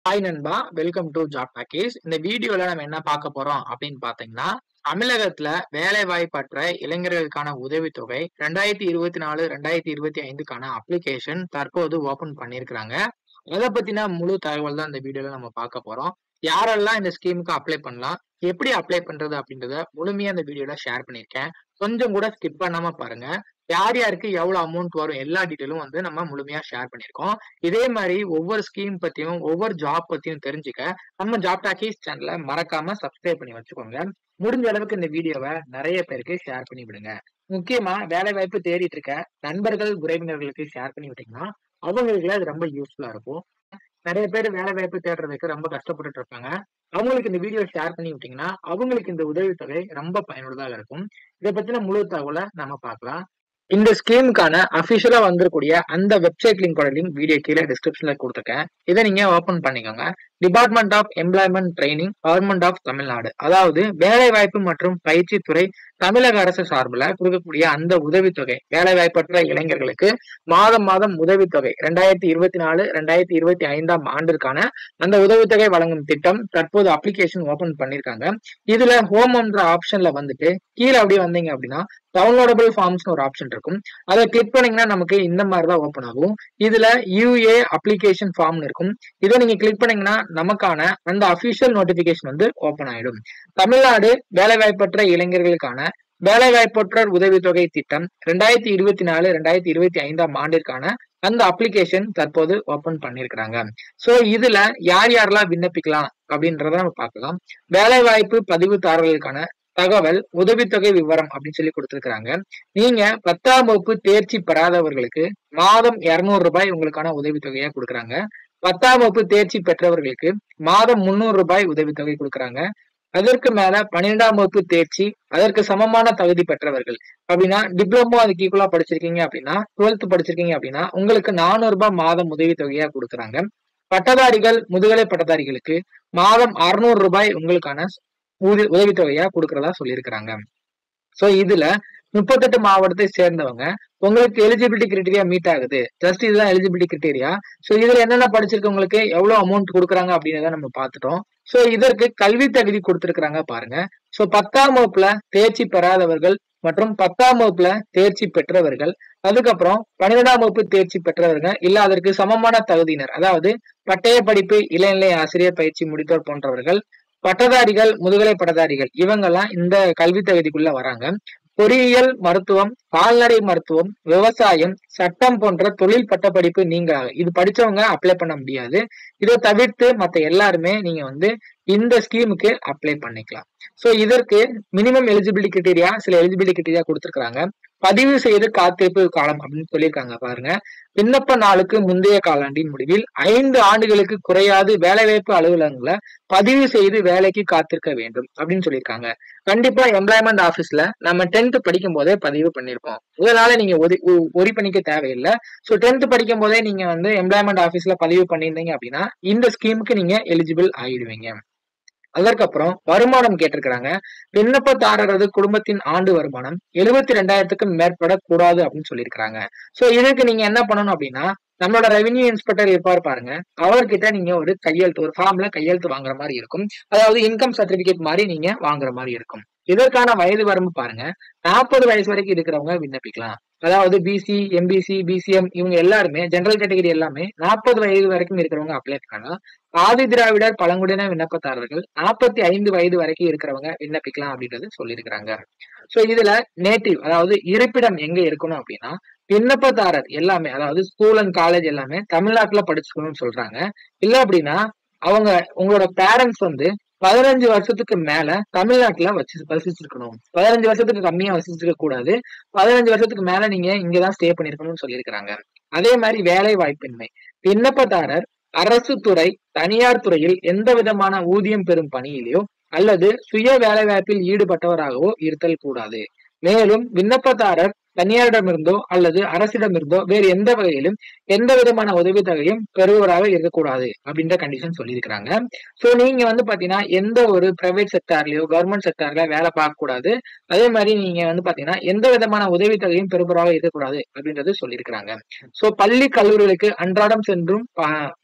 Hi நண்பா, welcome to job package. இந்த வீடியோல நம்ம என்ன பார்க்க போறோம் அப்படின்னு பாத்தீங்கன்னா, தமிழகத்துல வேலை வாய்ப்பற்ற இளைஞர்களுக்கான உதவித்தொகை 2024 2025க்கான அப்ளிகேஷன் தற்போது ஓபன் பண்ணியிருக்கிறாங்க. அதை பத்தின முழு தகவல் தான் இந்த வீடியோல நம்ம பார்க்க போறோம். யாரெல்லாம் இந்த ஸ்கீமுக்கு அப்ளை பண்ணலாம், எப்படி அப்ளை பண்றது அப்படின்றத முழுமையா இந்த வீடியோல ஷேர் பண்ணியிருக்கேன். கொஞ்சம் கூட ஸ்கிப் பண்ணாம பாருங்க. யார் யாருக்கு எவ்வளவு அமௌண்ட் வரும் எல்லா டீட்டெயிலும் நம்ம முழுமையா ஷேர் பண்ணியிருக்கோம். இதே மாதிரி ஒவ்வொரு ஸ்கீம் பத்தியும் ஒவ்வொரு ஜாப் பத்தியும் தெரிஞ்சுக்க நம்ம ஜாப் பேக்கேஜ் சேனலை மறக்காம சப்ஸ்கிரைப் பண்ணி வச்சுக்கோங்க. முடிஞ்ச அளவுக்கு இந்த வீடியோவை நிறைய பேருக்கு ஷேர் பண்ணி விடுங்க. முக்கியமா வேலை வாய்ப்பு தேடிட்டு இருக்க நண்பர்கள் உறவினர்களுக்கு ஷேர் பண்ணி விட்டீங்கன்னா அவங்களுக்கு அது ரொம்ப யூஸ்ஃபுல்லா இருக்கும். நிறைய பேர் வேலை வாய்ப்பு தேடுறதுக்கு ரொம்ப கஷ்டப்பட்டுட்டு இருப்பாங்க. அவங்களுக்கு இந்த வீடியோ ஷேர் பண்ணி விட்டீங்கன்னா அவங்களுக்கு இந்த உதவித்தொகை ரொம்ப பயனுள்ளதாக இருக்கும். இதை பத்தின முழு தகவலை நம்ம பார்க்கலாம். இந்த ஸ்கீமுக்கான அபிஷியலா வந்திருக்கூடிய அந்த வெப்சைட் லிங்கோட லிங்க் வீடியோ கீழே டிஸ்கிரிப்ஷன்ல கொடுத்துருக்கேன். இதை நீங்க ஓபன் பண்ணிக்கோங்க. Department of employment training, government of Tamil Nadu, அதாவது வேலை வாய்ப்பு மற்றும் பயிற்சி துறை, தமிழக அரசு சார்பில் கொடுக்கக்கூடிய அந்த உதவித்தொகை வேலை வாய்ப்பற்ற இளைஞர்களுக்கு மாதம் மாதம் உதவித்தொகை 2024 2025 ஆண்டிற்கான அந்த உதவித்தொகை வழங்கும் திட்டம் தற்போது அப்ளிகேஷன் ஓபன் பண்ணிருக்காங்க. இதுல ஹோம்ன்ற ஆப்ஷன்ல வந்துட்டு கீழே அப்படியே வந்தீங்க அப்படின்னா டவுன்லோடபிள் ஃபார்ம்ஸ்னு ஒரு ஆப்ஷன் இருக்கும். அதை கிளிக் பண்ணீங்கன்னா நமக்கு இந்த மாதிரி தான் ஓப்பன் ஆகும். இதுல யூஏ அப்ளிகேஷன் ஃபார்ம்னு இருக்கும். இதை நீங்க கிளிக் பண்ணீங்கன்னா நமக்கான அந்த அபிஷியல் நோட்டிபிகேஷன் ஓப்பன் ஆயிடும். தமிழ்நாடு வேலைவாய்ப்பற்ற இளைஞர்களுக்கான வேலைவாய்ப்பற்றோர் உதவித்தொகை திட்டம் 2024 2025 ஆண்டிற்கான அந்த அப்ளிகேஷன் தற்போது ஓபன் பண்ணிருக்கிறாங்க. சோ இதுல யார் யாரெல்லாம் விண்ணப்பிக்கலாம் அப்படின்றத நம்ம பார்க்கலாம். வேலைவாய்ப்பு பதிவுதாரர்களுக்கான தகவல், உதவித்தொகை விவரம் அப்படின்னு சொல்லி கொடுத்திருக்கிறாங்க. நீங்க 10ஆம் வகுப்பு தேர்ச்சி பெறாதவர்களுக்கு மாதம் 200 ரூபாய் உங்களுக்கான உதவித்தொகையா கொடுக்குறாங்க. 10ஆம் வகுப்பு தேர்ச்சி பெற்றவர்களுக்கு மாதம் 300 ரூபாய் உதவித்தொகை கொடுக்குறாங்க. அதற்கு மேல 12ஆம் வகுப்பு தேர்ச்சி, அதற்கு சமமான தகுதி பெற்றவர்கள் அப்படின்னா டிப்ளமோ அதுக்கு ஈக்குவலா படிச்சிருக்கீங்க அப்படின்னா 12th படிச்சிருக்கீங்க அப்படின்னா உங்களுக்கு 400 ரூபாய் மாதம் உதவித்தொகையா கொடுக்குறாங்க. பட்டதாரிகள், முதுகலை பட்டதாரிகளுக்கு மாதம் 600 ரூபாய் உங்களுக்கான உதவித்தொகையா கொடுக்கறதா சொல்லியிருக்கிறாங்க. சோ இதுல 38 மாவட்டத்தை சேர்ந்தவங்க உங்களுக்கு எலிஜிபிலிட்டி கிரைட்டீரியா மீட் ஆகுது. ஜஸ்ட் இதுதான் எலிஜிபிலிட்டி கிரைட்டீரியா. சோ இதுல என்னென்ன படிச்சிருக்கவங்களுக்கு எவ்வளவு அமௌண்ட் கொடுக்குறாங்க அப்படின்றத நம்ம பார்த்துட்டோம். சோ இதற்கு கல்வி தகுதி கொடுத்திருக்கிறாங்க பாருங்க. சோ 10ஆம் வகுப்புல தேர்ச்சி பெறாதவர்கள் மற்றும் 10ஆம் வகுப்புல தேர்ச்சி பெற்றவர்கள், அதுக்கப்புறம் 12ஆம் வகுப்பு தேர்ச்சி பெற்றவர்கள் இல்ல அதற்கு சமமான தகுதியினர், அதாவது பட்டய படிப்பு, இளநிலை ஆசிரியர் பயிற்சி முடித்தோர் போன்றவர்கள், பட்டதாரிகள், முதுகலை பட்டதாரிகள் இவங்கெல்லாம் இந்த கல்வி தகுதிக்குள்ள வராங்க. பொறியியல், மருத்துவம், கால்நடை மருத்துவம், விவசாயம், சட்டம் போன்ற தொழில் பட்டப்படிப்பு நீங்களாக இது படிச்சவங்க அப்ளை பண்ண முடியாது. இதை தவிர்த்து மற்ற எல்லாருமே நீங்க இந்த ஸ்கீமுக்கு அப்ளை பண்ணிக்கலாம். சோ இதற்கு மினிமம் எலிஜிபிலிட்டி கிரைட்டீரியா, சில எலிஜிபிலிட்டி கிரைட்டீரியா கொடுத்திருக்காங்க. பதிவு செய்து காத்திருப்பு காலம் அப்படின்னு சொல்லியிருக்காங்க பாருங்க. விண்ணப்ப நாளுக்கு முந்தைய காலாண்டின் முடிவில் 5 ஆண்டுகளுக்கு குறையாது வேலைவாய்ப்பு அலுவலகங்களை பதிவு செய்து வேலைக்கு காத்திருக்க வேண்டும் அப்படின்னு சொல்லியிருக்காங்க. கண்டிப்பா எம்ப்ளாய்மெண்ட் ஆபீஸ்ல நம்ம 10th படிக்கும் போதே பதிவு பண்ணிருப்போம். இதனால நீங்க ஒரி பண்ணிக்க தேவையில்லை. சோ 10th படிக்கும் போதே நீங்க எம்ப்ளாய்மெண்ட் ஆபீஸ்ல பதிவு பண்ணிருந்தீங்க அப்படின்னா இந்த ஸ்கீமுக்கு நீங்க எலிஜிபிள் ஆயிடுவீங்க. அதற்கப்புறம் வருமானம் கேட்டிருக்கிறாங்க. விண்ணப்பதாரரது குடும்பத்தின் ஆண்டு வருமானம் 72,000க்கும் மேற்படக்கூடாது அப்படின்னு சொல்லியிருக்கிறாங்க. சோ இதுக்கு நீங்க என்ன பண்ணணும் அப்படின்னா நம்மளோட ரெவென்யூ இன்ஸ்பெக்டர் இருப்பார் பாருங்க, அவர்கிட்ட நீங்க ஒரு கையெழுத்து, ஒரு ஃபார்ம்ல கையெழுத்து வாங்குற மாதிரி இருக்கும். அதாவது இன்கம் சர்டிபிகேட் மாதிரி நீங்க வாங்குற மாதிரி இருக்கும். இதற்கான வயது வரம்பு பாருங்க, 40 வயசு வரைக்கும் இருக்கிறவங்க விண்ணப்பிக்கலாம். அதாவது பிசி, எம்பிசி, பிசிஎம் இவங்க எல்லாருமே ஜெனரல் கேட்டகரி எல்லாமே 40 வயது வரைக்கும் இருக்கிறவங்க அப்ளை பண்ணலாம். ஆதி திராவிடர் பழங்குடியின விண்ணப்பதாரர்கள் 45 வயது வரைக்கும் இருக்கிறவங்க விண்ணப்பிக்கலாம் அப்படின்றது சொல்லியிருக்கிறாங்க. சோ இதுல நேட்டிவ், அதாவது இருப்பிடம் எங்க இருக்கணும் அப்படின்னா விண்ணப்பதாரர் எல்லாமே, அதாவது ஸ்கூல் அண்ட் காலேஜ் எல்லாமே தமிழ்நாட்டுல படிச்சுக்கணும்னு சொல்றாங்க. இல்ல அப்படின்னா அவங்க உங்களோட பேரண்ட்ஸ் 15 வருஷத்துக்கு மேல தமிழ்நாட்டுல வசிச்சிருக்கணும். 15 வருஷத்துக்கு கம்மியா வசிச்சிருக்க கூடாது. 15 வருஷத்துக்கு மேல நீங்க இங்கதான் ஸ்டே பண்ணிருக்கணும்னு சொல்லியிருக்கிறாங்க. அதே மாதிரி வேலை வாய்ப்பின்மை, விண்ணப்பதாரர் அரசு துறை, தனியார் துறையில் எந்த விதமான ஊதியம் பெறும் பணியிலோ அல்லது சுய வேலை வாய்ப்பில் ஈடுபட்டவராகவோ இருத்தல் கூடாது. மேலும் விண்ணப்பதாரர் தனியாரிடமிருந்தோ அல்லது அரசிடமிருந்தோ வேறு எந்த வகையிலும் எந்த விதமான உதவித்தொகையும் பெறுவராக இருக்கக்கூடாது அப்படின்ற கண்டிஷன் சொல்லியிருக்கிறாங்க. சோ நீங்க பாத்தீங்கன்னா எந்த ஒரு பிரைவேட் செக்டார்லயோ கவர்மெண்ட் செக்டார்ல வேலை பார்க்க கூடாது. அதே மாதிரி நீங்க பாத்தீங்கன்னா எந்த விதமான உதவித்தொகையும் பெறுவராக இருக்கக்கூடாது அப்படின்றது சொல்லியிருக்கிறாங்க. சோ பள்ளி கல்லூரிகளுக்கு அன்றாடம் சென்றும்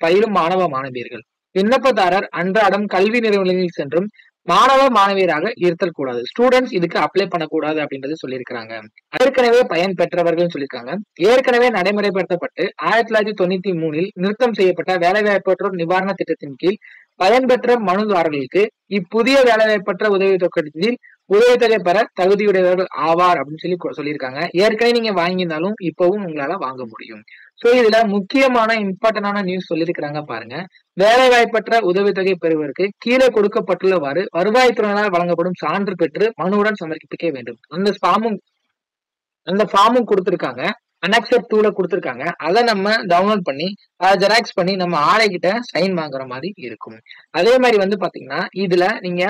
பயிலும் மாணவ மாணவியர்கள் விண்ணப்பதாரர் அன்றாடம் கல்வி நிறுவனங்களில் சென்றும் மாணவ மாணவியராக இருத்தல் கூடாது. ஸ்டூடெண்ட்ஸ் இதுக்கு அப்ளை பண்ணக்கூடாது அப்படின்றது சொல்லியிருக்கிறாங்க. ஏற்கனவே பயன் பெற்றவர்கள் சொல்லியிருக்காங்க. ஏற்கனவே நடைமுறைப்படுத்தப்பட்டு 1993 நிறுத்தம் செய்யப்பட்ட வேலைவாய்ப்பற்றோர் நிவாரண திட்டத்தின் கீழ் பயன்பெற்ற மனுதாரர்களுக்கு இப்புதிய வேலைவாய்ப்பற்ற உதவித்தொகையில் உதவித்தொகை பெற தகுதியுடையவர்கள் ஆவார் அப்படின்னு சொல்லியிருக்காங்க. ஏற்கனவே நீங்க வாங்கியிருந்தாலும் இப்பவும் உங்களால வாங்க முடியும். சோ இதுல முக்கியமான இம்பார்ட்டன்டான நியூஸ் சொல்லியிருக்கிறாங்க பாருங்க. வேலை வாய்ப்பற்ற உதவித்தொகை பெறுவதற்கு கீழே கொடுக்கப்பட்டுள்ளவாறு வருவாய்த்துறையினால் வழங்கப்படும் சான்று பெற்று மனுவுடன் சமர்ப்பிக்க வேண்டும். அந்த ஃபார்மும் கொடுத்திருக்காங்க. அனெக்சர் 2ல கொடுத்திருக்காங்க. அதை நம்ம டவுன்லோட் பண்ணி அதை ஜெராக்ஸ் பண்ணி நம்ம ஆலைகிட்ட சைன் வாங்குற மாதிரி இருக்கும். அதே மாதிரி பாத்தீங்கன்னா இதுல நீங்க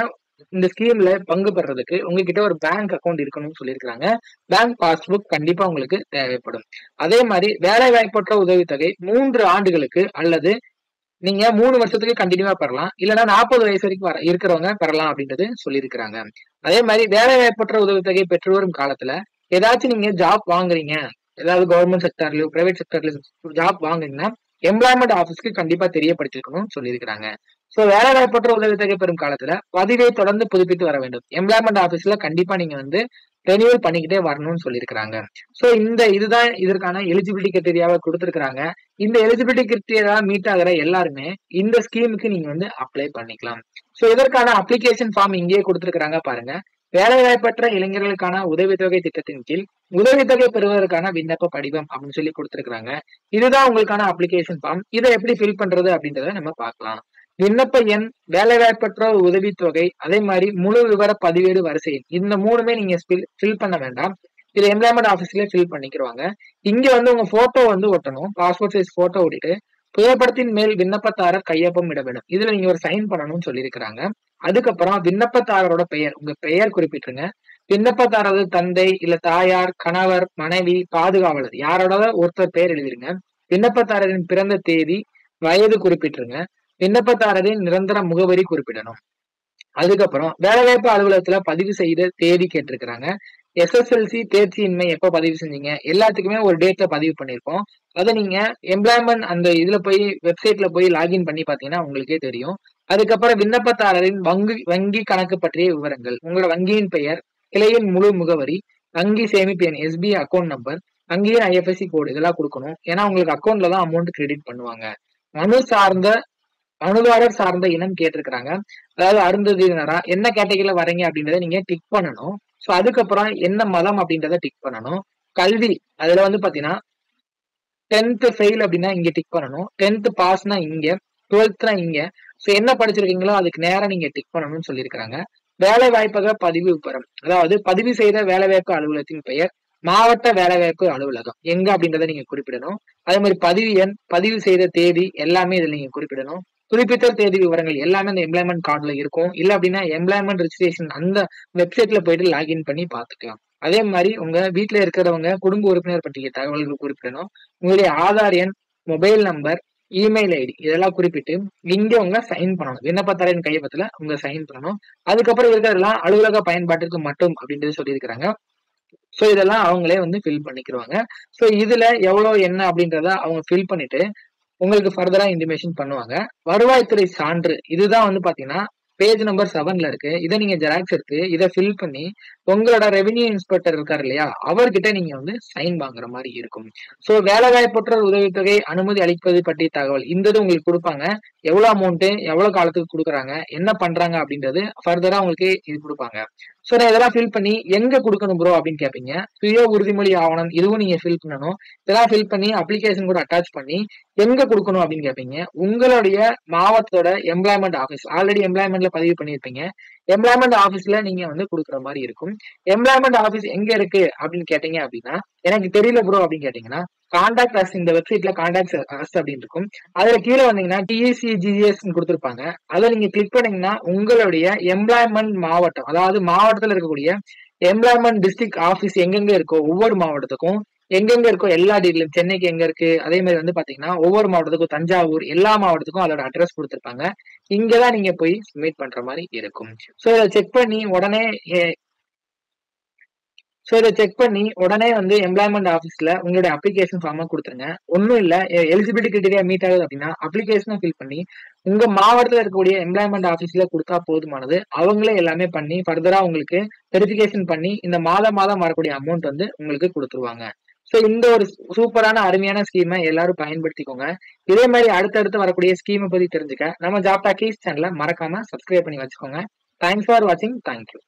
இந்த ஸ்கீம்ல பங்கு பெறதுக்கு உங்ககிட்ட ஒரு பேங்க் அக்கௌண்ட் இருக்கணும்னு சொல்லியிருக்காங்க. பேங்க் பாஸ்புக் கண்டிப்பா உங்களுக்கு தேவைப்படும். அதே மாதிரி வேலை வாய்ப்பற்ற உதவித்தொகை 3 ஆண்டுகளுக்கு அல்லது நீங்க 3 வருஷத்துக்கு கண்டினியூவா பெறலாம். இல்லைன்னா 40 வயசு வரைக்கும் இருக்கிறவங்க பெறலாம் அப்படின்றது சொல்லியிருக்கிறாங்க. அதே மாதிரி வேலை வாய்ப்பற்ற உதவித்தொகை பெற்று வரும் காலத்துல ஏதாச்சும் நீங்க ஜாப் வாங்குறீங்க, ஏதாவது கவர்மெண்ட் செக்டர்லயோ பிரைவேட் செக்டர்லயோ ஜாப் வாங்குறீங்கன்னா எம்ப்ளாய்மெண்ட் ஆபீஸ்க்கு கண்டிப்பா தெரியப்படுத்திருக்கணும்னு சொல்லியிருக்கிறாங்க. சோ வேலை வாய்ப்பற்ற உதவித்தொகை பெறும் காலத்துல பதிவை தொடர்ந்து புதுப்பித்து வர வேண்டும். எம்ப்ளாய்மெண்ட் ஆபீஸ்ல கண்டிப்பா நீங்க ரெனியூவல் பண்ணிக்கிட்டே வரணும்னு சொல்லியிருக்கிறாங்க. சோ இதுதான் இதற்கான எலிஜிபிலிட்டி கிரைட்டீரியாவை கொடுத்திருக்கிறாங்க. இந்த எலிஜிபிலிட்டி கிரைட்டீரியா மீட் ஆகிற எல்லாருமே இந்த ஸ்கீமுக்கு நீங்க அப்ளை பண்ணிக்கலாம். சோ இதற்கான அப்ளிகேஷன் ஃபார்ம் இங்கேயே கொடுத்திருக்கிறாங்க பாருங்க. வேலைவாய்ப்பற்ற இளைஞர்களுக்கான உதவித்தொகை திட்டத்தின் கீழ் உதவித்தொகை பெறுவதற்கான விண்ணப்ப படிவம் அப்படின்னு சொல்லி கொடுத்திருக்காங்க. இதுதான் உங்களுக்கான அப்ளிகேஷன் ஃபார்ம். இதை எப்படி ஃபில் பண்றது அப்படின்றத நம்ம பார்க்கலாம். விண்ணப்ப எண், வேலைவாய்ப்பற்ற உதவித்தொகை, அதே மாதிரி முழு விவர பதிவேடு வரிசை, இந்த 3மே நீங்க ஃபில் பண்ண வேண்டாம். இது எம்ப்ளாய்மெண்ட் ஆபீஸ்ல ஃபில் பண்ணிக்கிறவாங்க. இங்க உங்க போட்டோ ஒட்டணும். பாஸ்போர்ட் சைஸ் போட்டோ ஓட்டிட்டு புகைப்படத்தின் மேல் விண்ணப்பதாரர் கையொப்பம் இட வேண்டும். இதுல நீங்க ஒரு சைன் பண்ணணும்னு சொல்லியிருக்கிறாங்க. அதுக்கப்புறம் விண்ணப்பதாரரோட பெயர், உங்க பெயர் குறிப்பிட்டுருங்க. விண்ணப்பதாரது தந்தை இல்ல தாயார், கணவர், மனைவி, பாதுகாவலர் யாரோட ஒருத்தர் பெயர் எழுதிருங்க. விண்ணப்பதாரரின் பிறந்த தேதி, வயது குறிப்பிட்டுருங்க. விண்ணப்பதாரரின் நிரந்தர முகவரி குறிப்பிடணும். அதுக்கப்புறம் வேலைவாய்ப்பு அலுவலகத்துல பதிவு செய்த தேதி கேட்டிருக்கிறாங்க. SSLC தேர்ச்சியின்மை எப்ப பதிவு செஞ்சீங்க, எல்லாத்துக்குமே ஒரு டேட்ல பதிவு பண்ணிருக்கோம். அதை நீங்க எம்ப்ளாய்மெண்ட் அந்த இதுல போய் வெப்சைட்ல போய் லாகின் பண்ணி பாத்தீங்கன்னா உங்களுக்கே தெரியும். அதுக்கப்புறம் விண்ணப்பதாரரின் வங்கி கணக்கு பற்றிய விவரங்கள், உங்களோட வங்கியின் பெயர், கிளையின் முழு முகவரி, வங்கி சேமிப்பு எண், SBI அக்கௌண்ட் நம்பர், வங்கியின் IFSC கோடு இதெல்லாம் கொடுக்கணும். ஏன்னா உங்களுக்கு அக்கௌண்ட்ல தான் அமௌண்ட் கிரெடிட் பண்ணுவாங்க. மனுதாரர் சார்ந்த இனம் கேட்டிருக்கிறாங்க. அதாவது அருந்ததியினரா என்ன கேட்டகரியில வரீங்க அப்படின்றத நீங்க டிக் பண்ணணும். சோ அதுக்கப்புறம் என்ன மதம் அப்படின்றத டிக் பண்ணணும். கல்வி அதுல பாத்தீங்கன்னா 10th ஃபெயில் அப்படின்னா இங்க டிக் பண்ணணும். 10th பாஸ்னா இங்க, 12th இங்க. சோ என்ன படிச்சிருக்கீங்களோ அதுக்கு நேரம் நீங்க டிக் பண்ணணும்னு சொல்லியிருக்கிறாங்க. வேலை வாய்ப்பக பதிவு விவரம், அதாவது பதிவு செய்த வேலைவாய்ப்பு அலுவலகத்தின் பெயர், மாவட்ட வேலைவாய்ப்பு அலுவலகம் எங்க அப்படின்றத நீங்க குறிப்பிடணும். அதே மாதிரி பதிவு எண், பதிவு செய்த தேதி எல்லாமே இதுல நீங்க குறிப்பிடணும். குறிப்பிட்ட தேதி விவரங்கள் எல்லாமே அந்த எம்ப்ளாய்மெண்ட் கார்டுல இருக்கும். இல்ல அப்படின்னா எம்ப்ளாய்மெண்ட் ரெஜிஸ்ட்ரேஷன் அந்த வெப்சைட்ல போயிட்டு லாகின் பண்ணி பாத்துக்கலாம். அதே மாதிரி உங்க வீட்டுல இருக்கிறவங்க குடும்ப உறுப்பினர் பற்றிய தகவல்கள் குறிப்பிடணும். உங்களுடைய ஆதார் எண், மொபைல் நம்பர், இமெயில் ஐடி இதெல்லாம் குறிப்பிட்டு இங்க உங்க சைன் பண்ணணும். விண்ணப்பதாரரின் கையொப்பத்துல உங்க சைன் பண்ணணும். அதுக்கப்புறம் இருக்கிறதெல்லாம் அலுவலக பயன்பாட்டிற்கு மட்டும் அப்படின்றது சொல்லியிருக்கிறாங்க. சோ இதெல்லாம் அவங்களே ஃபில் பண்ணிக்கிறாங்க. சோ இதுல எவ்வளவு என்ன அப்படின்றத அவங்க ஃபில் பண்ணிட்டு உங்களுக்கு ஃபர்தரா இன்டிமேஷன் பண்ணுவாங்க. வருவாய்த்துறை சான்று இதுதான் பாத்தீங்கன்னா பேஜ் நம்பர் 7ல இருக்கு. இதை நீங்க ஜெராக்ஸ் எடுத்து இதை ஃபில் பண்ணி உங்களோட ரெவென்யூ இன்ஸ்பெக்டர் இருக்காரு இல்லையா, அவர்கிட்ட நீங்க சைன் வாங்குற மாதிரி இருக்கும். சோ வேலைவாய்ப்பற்ற உதவித்தொகை அனுமதி அளிப்பது பற்றிய தகவல் இந்த உங்களுக்கு கொடுப்பாங்க. எவ்வளவு அமௌண்ட், எவ்வளவு காலத்துக்கு கொடுக்குறாங்க, என்ன பண்றாங்க அப்படின்றது ஃபர்தரா உங்களுக்கு இது கொடுப்பாங்க. சோ நான் இதெல்லாம் ஃபில் பண்ணி எங்க கொடுக்கணும் ப்ரோ அப்படின்னு கேட்பீங்க. சுய உறுதிமொழி ஆவணம் இதுவும் நீங்க ஃபில் பண்ணணும். இதெல்லாம் ஃபில் பண்ணி அப்ளிகேஷன் கூட அட்டாச் பண்ணி எங்க கொடுக்கணும் அப்படின்னு கேட்பீங்க. உங்களுடைய மாவட்டத்தோட எம்ப்ளாய்மெண்ட் ஆபீஸ், ஆல்ரெடி எம்ப்ளாய்மெண்ட்ல பதிவு பண்ணிருப்பீங்க. எம்ப்ளாய்மெண்ட் ஆபீஸ்ல நீங்க கொடுக்குற மாதிரி இருக்கும். எம்ப்ளாய்மெண்ட் ஆபீஸ் எங்க இருக்கு அப்படின்னு கேட்டீங்க அப்படின்னா, எனக்கு தெரியல ப்ரோ அப்படின்னு கேட்டீங்கன்னா, கான்டாக்ட் அஸ் இந்த வெப்சைட்ல கான்டாக்ட் அஸ் அப்படின்னு இருக்கும். அதுல கீழே வந்தீங்கன்னா TECGS கொடுத்திருப்பாங்க. அதை நீங்க கிளிக் பண்ணீங்கன்னா உங்களுடைய எம்ப்ளாய்மெண்ட் மாவட்டம், அதாவது மாவட்டத்துல இருக்கக்கூடிய எம்ப்ளாய்மெண்ட் டிஸ்ட்ரிக்ட் ஆபீஸ் எங்கெங்க இருக்கோ ஒவ்வொரு மாவட்டத்துக்கும் எங்கெங்க இருக்கோ எல்லா டீட்டெயிலும், சென்னைக்கு எங்க இருக்கு, அதே மாதிரி பாத்தீங்கன்னா ஒவ்வொரு மாவட்டத்துக்கும் தஞ்சாவூர் எல்லா மாவட்டத்துக்கும் அதோட அட்ரஸ் கொடுத்திருப்பாங்க. இங்கதான் நீங்க போய் சப்மிட் பண்ற மாதிரி இருக்கும். சோ இதை செக் பண்ணி உடனே ஸோ இதை செக் பண்ணி உடனே வந்து எம்ப்ளாய்மெண்ட் ஆஃபீஸ்ல உங்களுடைய அப்ளிகேஷன் ஃபார்மை கொடுத்துருங்க. ஒன்றும் இல்லை, எலிஜிபிலிட்டி கிரிட்டீரியா மீட் ஆகுது அப்படின்னா அப்ளிகேஷனை ஃபில் பண்ணி உங்க மாவட்டத்தில் இருக்கக்கூடிய எம்ப்ளாய்மெண்ட் ஆஃபீஸ்ல கொடுத்தா போதுமானது. அவங்களே எல்லாமே பண்ணி ஃபர்தரா உங்களுக்கு வெரிஃபிகேஷன் பண்ணி இந்த மாதம் வரக்கூடிய அமௌண்ட் வந்து உங்களுக்கு கொடுத்துருவாங்க. ஸோ இந்த ஒரு சூப்பரான அருமையான ஸ்கீமை எல்லாரும் பயன்படுத்திக்கோங்க. இதே மாதிரி அடுத்தடுத்து வரக்கூடிய ஸ்கீமை பத்தி தெரிஞ்சுக்க நம்ம ஜாப் டாக்கீஸ் சேனலை மறக்காம சப்ஸ்கிரைப் பண்ணி வச்சுக்கோங்க. தேங்க்ஸ் ஃபார் வாட்சிங். தேங்க்யூ.